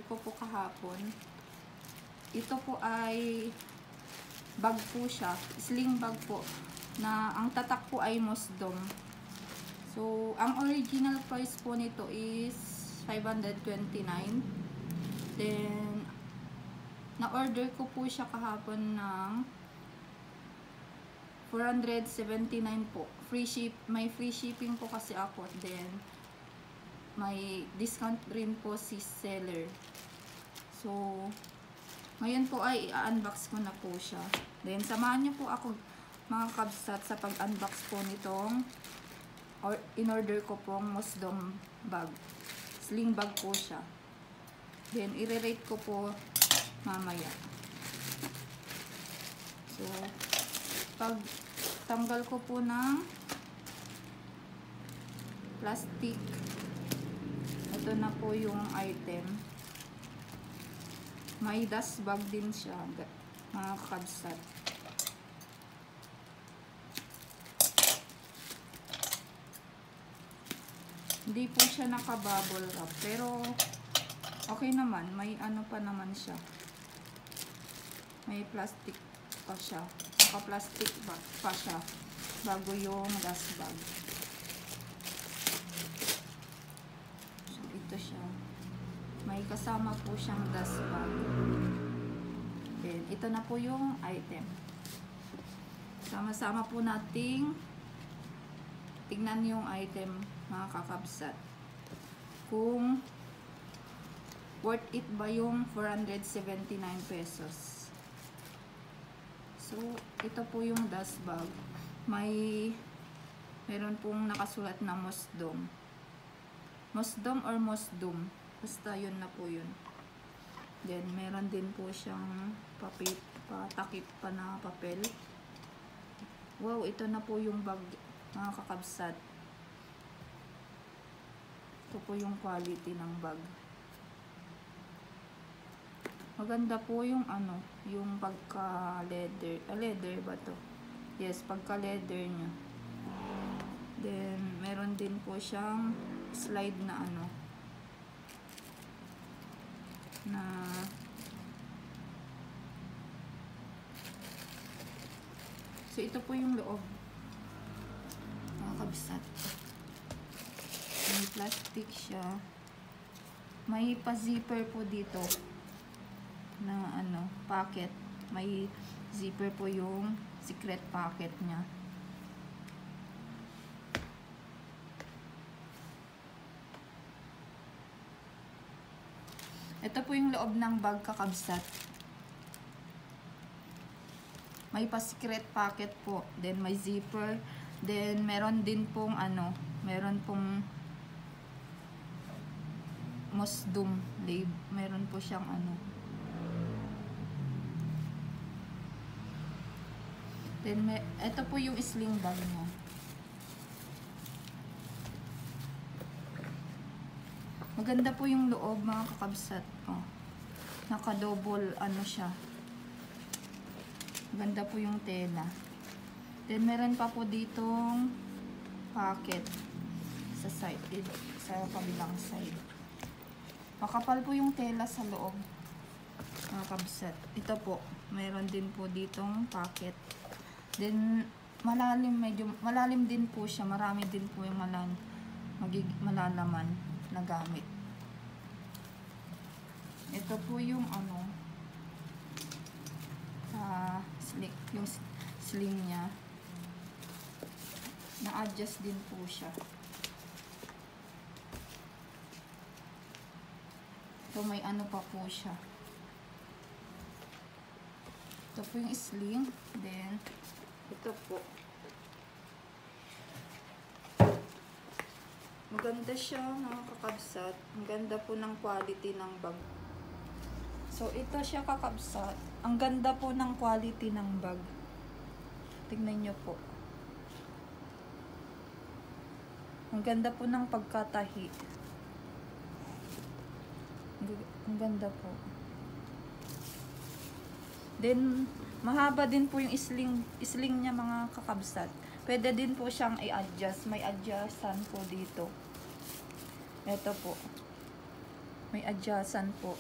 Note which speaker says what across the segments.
Speaker 1: ko po kahapon. Ito po ay bag po siya. Sling bag po. Na ang tatak po ay Mosdom. So, ang original price po nito is 529. Then, na-order ko po siya kahapon ng 479 po. May free shipping po kasi ako. Then, may discount rin po si seller. So, ngayon po ay i-unbox ko na po siya. Then, samahan niyo po ako mga kabsat sa pag-unbox po nitong in-order ko pong Mosdom bag. Sling bag po siya. Then, i-rate ko po mamaya. So, pag tanggal ko po ng plastic, ito na po yung item. May dust bag din siya, mga kabsat. Hindi po siya naka-bubble wrap, pero okay naman. May ano pa naman siya. May plastic pa siya. Naka-plastic bag pa siya bago yung dust bag. So, ito siya. May kasama po siyang dust bag. Then, ito na po yung item. Sama-sama po nating tignan yung item, mga kakabsat. Kung worth it ba yung 479 pesos. So, ito po yung dust bag. Meron pong nakasulat na Mosdom. Mosdom or Mosdom. Basta yun na po yun. Then, meron din po siyang patakip pa na papel. Wow, ito na po yung bag, mga kakabsat. Ito po yung quality ng bag. Maganda po yung ano, yung pagka leather. Leather ba to? Yes, pagka leather niya. Then, meron din po siyang slide na ano, na so ito po yung loob, mga kabsat. May plastic siya. May pa-zipper po dito na ano, pocket. May zipper po yung secret pocket niya. Ito po yung loob ng bag, kakabsat. May pa-secret pocket po. Then may zipper. Then meron din pong ano, meron pong Mosdom label. Meron po siyang ano. Then ito po yung sling bag niya. Maganda po yung loob, mga kakabsat. Oh. Naka-double ano siya. Maganda po yung tela. Then meron pa po ditong pocket sa side, sa kabilang side. Makapal po yung tela sa loob, mga kabsat. Ito po, meron din po ditong pocket. Then malalim, medyo malalim din po siya. Marami din po yung malalaman na gamit. Ito po yung ano, yung sling niya. Na-adjust din po siya. Ito may ano pa po siya. Ito po yung sling. Then ito po. Maganda siya, mga kakabsat. Ang ganda po ng quality ng bag. So, ito siya, kakabsat. Ang ganda po ng quality ng bag. Tingnan nyo po. Ang ganda po ng pagkatahi. Ang ganda po. Then, mahaba din po yung isling niya, mga kakabsat. Pwede din po siyang i-adjust. May adjustan po dito. Ito po. May adjustan po.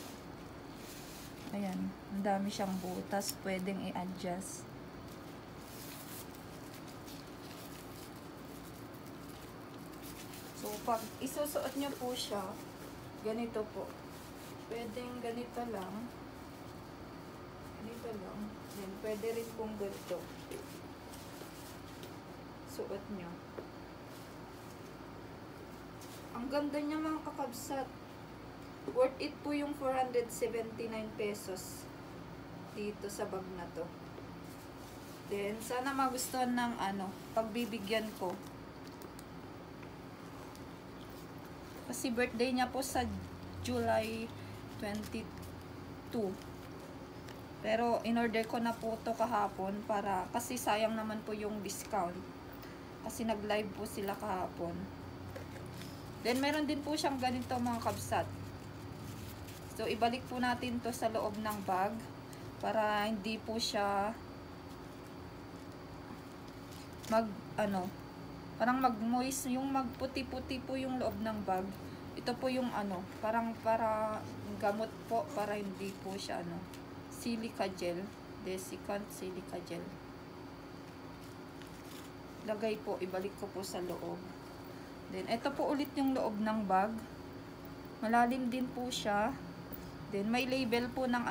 Speaker 1: Ayan, ang dami siyang butas, pwedeng i-adjust. So, pag isusuot nyo po siya, ganito po. Pwedeng ganito lang. Ganito lang. Then, pwede rin pong ganito. Suot nyo. Ang ganda niya mga kakabsat. Worth it po yung 479 pesos dito sa bag na to. Then, sana magustuhan ng pagbibigyan ko. Kasi birthday niya po sa July 22. Pero, in-order ko na po to kahapon kasi sayang naman po yung discount. Kasi nag-live po sila kahapon. Then, meron din po siyang ganito mga kabsat. So, ibalik po natin to sa loob ng bag para hindi po siya parang mag-moist, yung magputi-puti po yung loob ng bag. Ito po yung parang para gamot po, para hindi po siya silica gel, Desiccant silica gel. Lagay po, ibalik ko po sa loob. Then, ito po ulit yung loob ng bag. Malalim din po siya. Then, may label po ng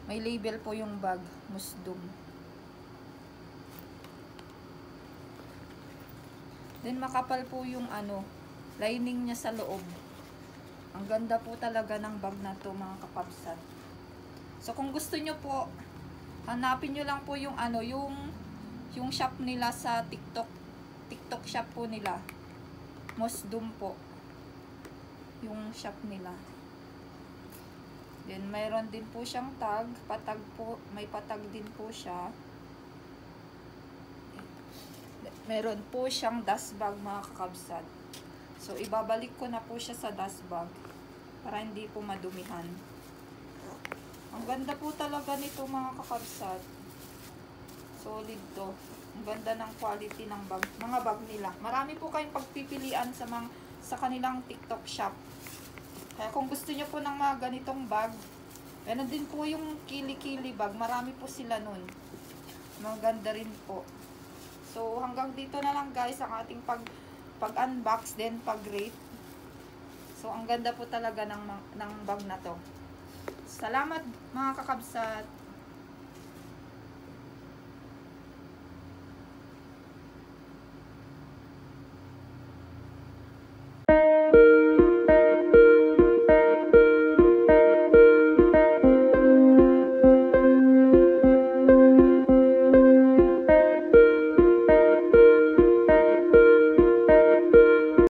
Speaker 1: may label po yung bag, Musdum. Then, makapal po yung lining niya sa loob. Ang ganda po talaga ng bag na to mga kakabsat. So, kung gusto nyo po, hanapin nyo lang po yung yung shop nila sa TikTok shop po nila. Musdum po. Yung shop nila. Then, mayroon din po siyang tag. Patag po. May patag din po siya. Meron po siyang dust bag mga kakabsat. So, ibabalik ko na po siya sa dust bag para hindi po madumihan. Ang ganda po talaga nito mga kakabsat. Solid to. Ang ganda ng quality ng bag, mga bag nila. Marami po kayong pagpipilian sa kanilang TikTok shop. Kaya kung gusto niyo po ng mga ganitong bag, meron din po yung kili-kili bag. Marami po sila nun. Maganda rin po. So, hanggang dito na lang guys ang ating pag-unbox din, pag-rate. So, ang ganda po talaga ng bag na to. Salamat mga kakabsat.